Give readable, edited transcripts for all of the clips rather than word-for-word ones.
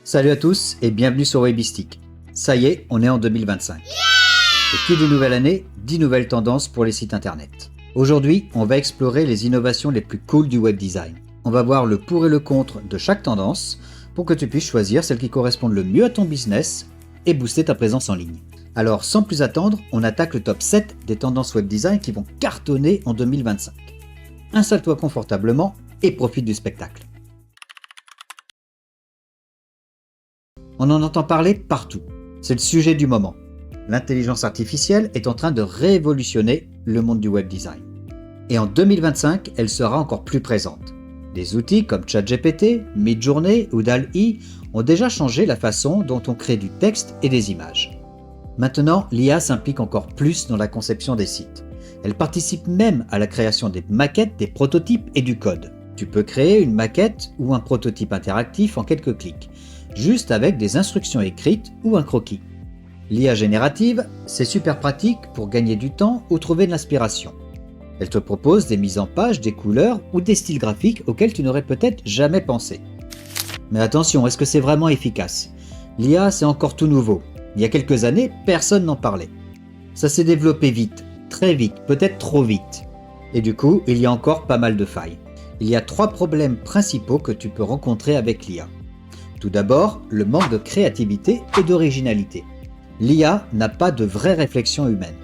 Salut à tous et bienvenue sur Webistic. Ça y est, on est en 2025. Et qui dit nouvelle année, dit nouvelles tendances pour les sites internet. Aujourd'hui, on va explorer les innovations les plus cool du web design. On va voir le pour et le contre de chaque tendance pour que tu puisses choisir celle qui correspond le mieux à ton business et booster ta présence en ligne. Alors sans plus attendre, on attaque le top 7 des tendances web design qui vont cartonner en 2025. Installe-toi confortablement et profite du spectacle. On en entend parler partout. C'est le sujet du moment. L'intelligence artificielle est en train de révolutionner le monde du web design. Et en 2025, elle sera encore plus présente. Des outils comme ChatGPT, Midjourney ou DALL-E ont déjà changé la façon dont on crée du texte et des images. Maintenant, l'IA s'implique encore plus dans la conception des sites. Elle participe même à la création des maquettes, des prototypes et du code. Tu peux créer une maquette ou un prototype interactif en quelques clics, juste avec des instructions écrites ou un croquis. L'IA générative, c'est super pratique pour gagner du temps ou trouver de l'inspiration. Elle te propose des mises en page, des couleurs ou des styles graphiques auxquels tu n'aurais peut-être jamais pensé. Mais attention, est-ce que c'est vraiment efficace? L'IA, c'est encore tout nouveau. Il y a quelques années, personne n'en parlait. Ça s'est développé vite, très vite, peut-être trop vite. Et du coup, il y a encore pas mal de failles. Il y a 3 problèmes principaux que tu peux rencontrer avec l'IA. Tout d'abord, le manque de créativité et d'originalité. L'IA n'a pas de vraie réflexion humaine.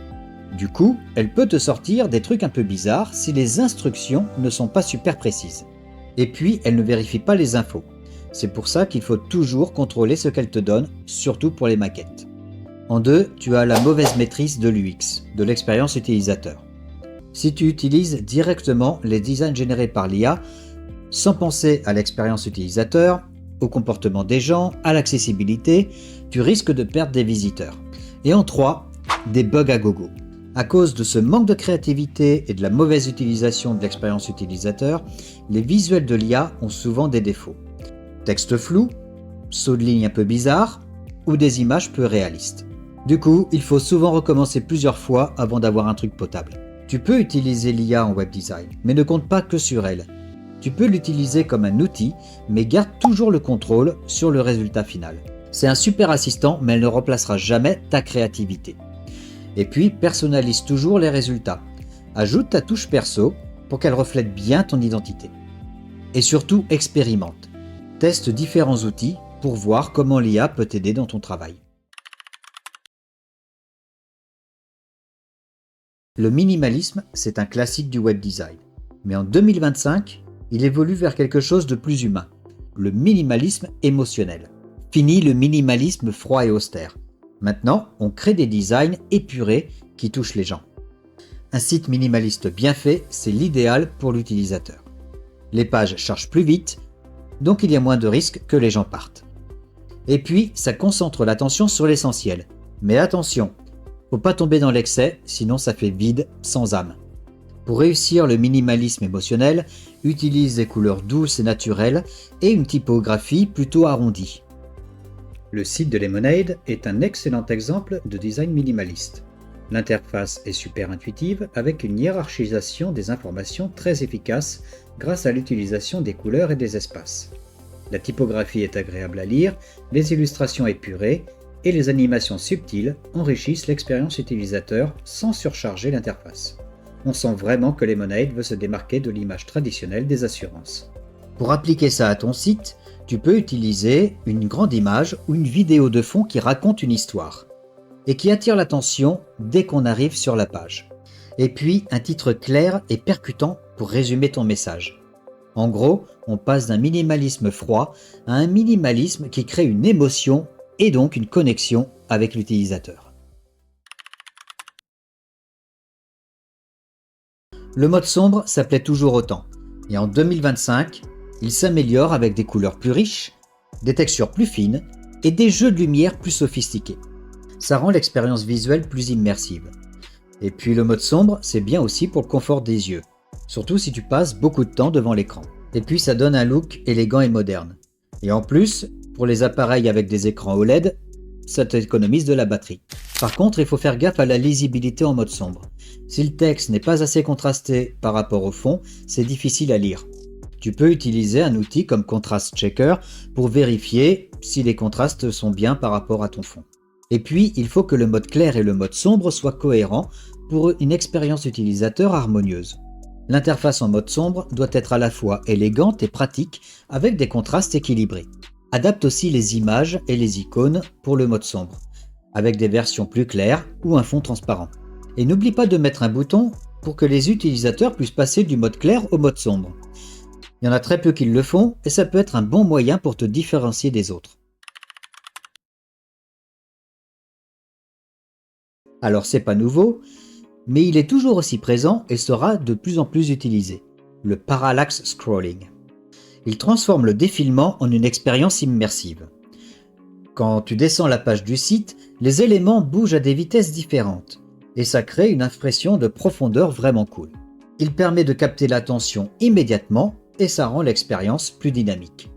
Du coup, elle peut te sortir des trucs un peu bizarres si les instructions ne sont pas super précises. Et puis, elle ne vérifie pas les infos. C'est pour ça qu'il faut toujours contrôler ce qu'elle te donne, surtout pour les maquettes. En 2, tu as la mauvaise maîtrise de l'UX, de l'expérience utilisateur. Si tu utilises directement les designs générés par l'IA, sans penser à l'expérience utilisateur, au comportement des gens, à l'accessibilité, tu risques de perdre des visiteurs. Et en 3, des bugs à gogo. À cause de ce manque de créativité et de la mauvaise utilisation de l'expérience utilisateur, les visuels de l'IA ont souvent des défauts. Texte flou, sauts de ligne un peu bizarres ou des images peu réalistes. Du coup, il faut souvent recommencer plusieurs fois avant d'avoir un truc potable. Tu peux utiliser l'IA en web design, mais ne compte pas que sur elle. Tu peux l'utiliser comme un outil, mais garde toujours le contrôle sur le résultat final. C'est un super assistant, mais elle ne remplacera jamais ta créativité. Et puis, personnalise toujours les résultats. Ajoute ta touche perso pour qu'elle reflète bien ton identité. Et surtout, expérimente. Teste différents outils pour voir comment l'IA peut t'aider dans ton travail. Le minimalisme, c'est un classique du web design. Mais en 2025, il évolue vers quelque chose de plus humain, le minimalisme émotionnel. Fini le minimalisme froid et austère. Maintenant, on crée des designs épurés qui touchent les gens. Un site minimaliste bien fait, c'est l'idéal pour l'utilisateur. Les pages chargent plus vite, donc il y a moins de risques que les gens partent. Et puis, ça concentre l'attention sur l'essentiel. Mais attention, faut pas tomber dans l'excès, sinon ça fait vide sans âme. Pour réussir le minimalisme émotionnel, utilise des couleurs douces et naturelles et une typographie plutôt arrondie. Le site de Lemonade est un excellent exemple de design minimaliste. L'interface est super intuitive avec une hiérarchisation des informations très efficace grâce à l'utilisation des couleurs et des espaces. La typographie est agréable à lire, les illustrations épurées et les animations subtiles enrichissent l'expérience utilisateur sans surcharger l'interface. On sent vraiment que Lemonade veut se démarquer de l'image traditionnelle des assurances. Pour appliquer ça à ton site, tu peux utiliser une grande image ou une vidéo de fond qui raconte une histoire et qui attire l'attention dès qu'on arrive sur la page. Et puis un titre clair et percutant pour résumer ton message. En gros, on passe d'un minimalisme froid à un minimalisme qui crée une émotion et donc une connexion avec l'utilisateur. Le mode sombre, ça plaît toujours autant. Et en 2025, il s'améliore avec des couleurs plus riches, des textures plus fines et des jeux de lumière plus sophistiqués. Ça rend l'expérience visuelle plus immersive. Et puis le mode sombre, c'est bien aussi pour le confort des yeux, surtout si tu passes beaucoup de temps devant l'écran. Et puis ça donne un look élégant et moderne. Et en plus, pour les appareils avec des écrans OLED, ça t'économise de la batterie. Par contre, il faut faire gaffe à la lisibilité en mode sombre. Si le texte n'est pas assez contrasté par rapport au fond, c'est difficile à lire. Tu peux utiliser un outil comme Contrast Checker pour vérifier si les contrastes sont bien par rapport à ton fond. Et puis, il faut que le mode clair et le mode sombre soient cohérents pour une expérience utilisateur harmonieuse. L'interface en mode sombre doit être à la fois élégante et pratique avec des contrastes équilibrés. Adapte aussi les images et les icônes pour le mode sombre, avec des versions plus claires ou un fond transparent. Et n'oublie pas de mettre un bouton pour que les utilisateurs puissent passer du mode clair au mode sombre. Il y en a très peu qui le font et ça peut être un bon moyen pour te différencier des autres. Alors c'est pas nouveau, mais il est toujours aussi présent et sera de plus en plus utilisé. Le parallax scrolling. Il transforme le défilement en une expérience immersive. Quand tu descends la page du site, les éléments bougent à des vitesses différentes et ça crée une impression de profondeur vraiment cool. Il permet de capter l'attention immédiatement et ça rend l'expérience plus dynamique.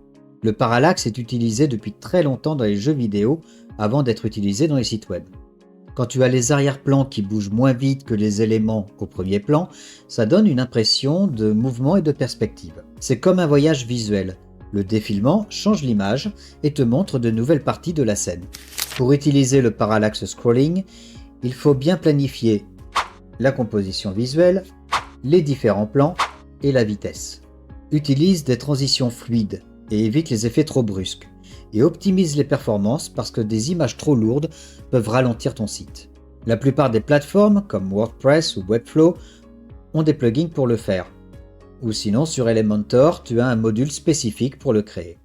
Le parallaxe est utilisé depuis très longtemps dans les jeux vidéo avant d'être utilisé dans les sites web. Quand tu as les arrière-plans qui bougent moins vite que les éléments au premier plan, ça donne une impression de mouvement et de perspective. C'est comme un voyage visuel. Le défilement change l'image et te montre de nouvelles parties de la scène. Pour utiliser le parallax scrolling, il faut bien planifier la composition visuelle, les différents plans et la vitesse. Utilise des transitions fluides et évite les effets trop brusques. Et optimise les performances parce que des images trop lourdes peuvent ralentir ton site. La plupart des plateformes comme WordPress ou Webflow ont des plugins pour le faire. Ou sinon sur Elementor, tu as un module spécifique pour le créer.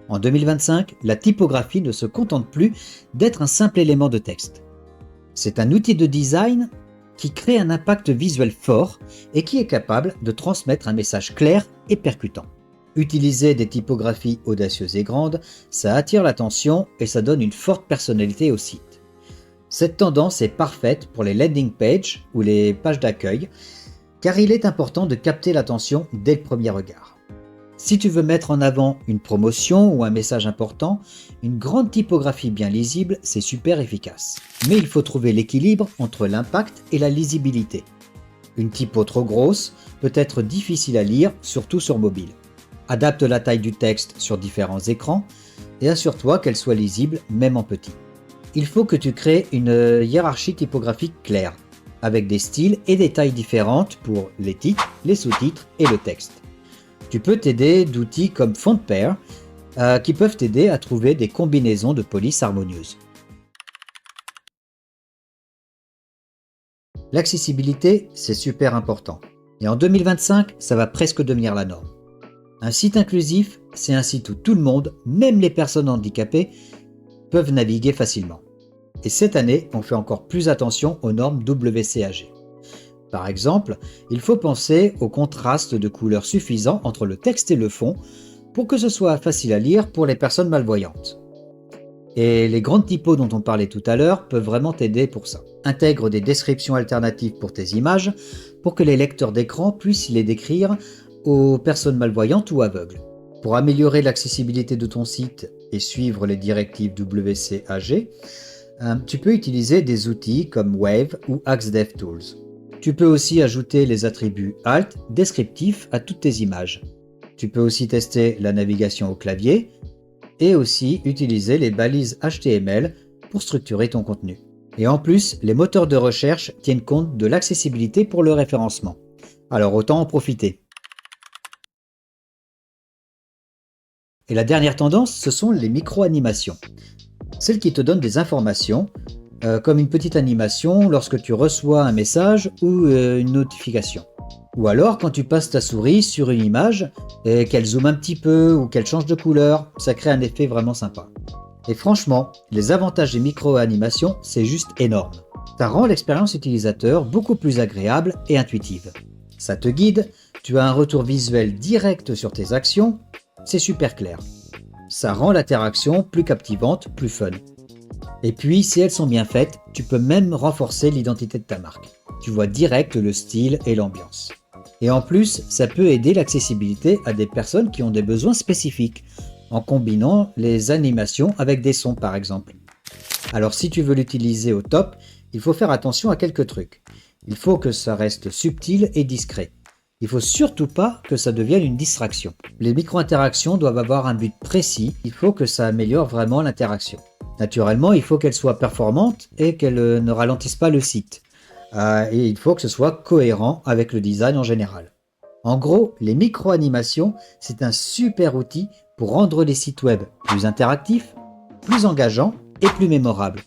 En 2025, la typographie ne se contente plus d'être un simple élément de texte. C'est un outil de design qui crée un impact visuel fort et qui est capable de transmettre un message clair et percutant. Utiliser des typographies audacieuses et grandes, ça attire l'attention et ça donne une forte personnalité au site. Cette tendance est parfaite pour les landing pages ou les pages d'accueil, car il est important de capter l'attention dès le premier regard. Si tu veux mettre en avant une promotion ou un message important, une grande typographie bien lisible, c'est super efficace. Mais il faut trouver l'équilibre entre l'impact et la lisibilité. Une typo trop grosse peut être difficile à lire, surtout sur mobile. Adapte la taille du texte sur différents écrans et assure-toi qu'elle soit lisible même en petit. Il faut que tu crées une hiérarchie typographique claire, avec des styles et des tailles différentes pour les titres, les sous-titres et le texte. Tu peux t'aider d'outils comme FontPair qui peuvent t'aider à trouver des combinaisons de polices harmonieuses. L'accessibilité, c'est super important. Et en 2025, ça va presque devenir la norme. Un site inclusif, c'est un site où tout le monde, même les personnes handicapées, peuvent naviguer facilement. Et cette année, on fait encore plus attention aux normes WCAG. Par exemple, il faut penser au contraste de couleurs suffisant entre le texte et le fond pour que ce soit facile à lire pour les personnes malvoyantes. Et les grandes typos dont on parlait tout à l'heure peuvent vraiment t'aider pour ça. Intègre des descriptions alternatives pour tes images pour que les lecteurs d'écran puissent les décrire aux personnes malvoyantes ou aveugles. Pour améliorer l'accessibilité de ton site et suivre les directives WCAG, tu peux utiliser des outils comme Wave ou Axe DevTools. Tu peux aussi ajouter les attributs Alt descriptifs à toutes tes images. Tu peux aussi tester la navigation au clavier et aussi utiliser les balises HTML pour structurer ton contenu. Et en plus, les moteurs de recherche tiennent compte de l'accessibilité pour le référencement. Alors autant en profiter. Et la dernière tendance, ce sont les micro-animations. Celles qui te donnent des informations, comme une petite animation lorsque tu reçois un message ou une notification. Ou alors quand tu passes ta souris sur une image et qu'elle zoome un petit peu ou qu'elle change de couleur, ça crée un effet vraiment sympa. Et franchement, les avantages des micro-animations, c'est juste énorme. Ça rend l'expérience utilisateur beaucoup plus agréable et intuitive. Ça te guide, tu as un retour visuel direct sur tes actions, c'est super clair. Ça rend l'interaction plus captivante, plus fun. Et puis, si elles sont bien faites, tu peux même renforcer l'identité de ta marque. Tu vois direct le style et l'ambiance. Et en plus, ça peut aider l'accessibilité à des personnes qui ont des besoins spécifiques, en combinant les animations avec des sons par exemple. Alors si tu veux l'utiliser au top, il faut faire attention à quelques trucs. Il faut que ça reste subtil et discret. Il faut surtout pas que ça devienne une distraction. Les micro-interactions doivent avoir un but précis, il faut que ça améliore vraiment l'interaction. Naturellement, il faut qu'elles soient performantes et qu'elles ne ralentissent pas le site. Et il faut que ce soit cohérent avec le design en général. En gros, les micro-animations, c'est un super outil pour rendre les sites web plus interactifs, plus engageants et plus mémorables.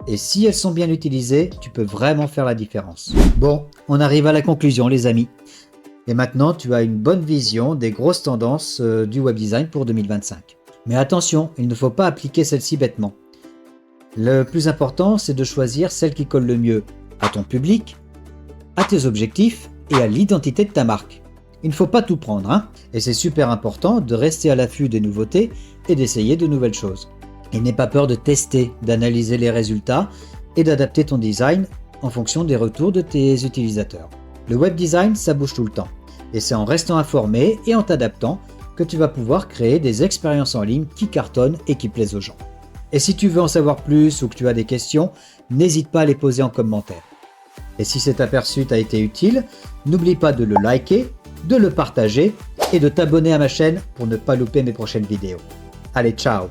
Et si elles sont bien utilisées, tu peux vraiment faire la différence. Bon, on arrive à la conclusion les amis. Et maintenant, tu as une bonne vision des grosses tendances du web design pour 2025. Mais attention, il ne faut pas appliquer celle-ci bêtement. Le plus important, c'est de choisir celle qui colle le mieux à ton public, à tes objectifs et à l'identité de ta marque. Il ne faut pas tout prendre, hein, et c'est super important de rester à l'affût des nouveautés et d'essayer de nouvelles choses. Et n'aie pas peur de tester, d'analyser les résultats et d'adapter ton design en fonction des retours de tes utilisateurs. Le web design, ça bouge tout le temps, et c'est en restant informé et en t'adaptant que tu vas pouvoir créer des expériences en ligne qui cartonnent et qui plaisent aux gens. Et si tu veux en savoir plus ou que tu as des questions, n'hésite pas à les poser en commentaire. Et si cet aperçu t'a été utile, n'oublie pas de le liker, de le partager et de t'abonner à ma chaîne pour ne pas louper mes prochaines vidéos. Allez, ciao!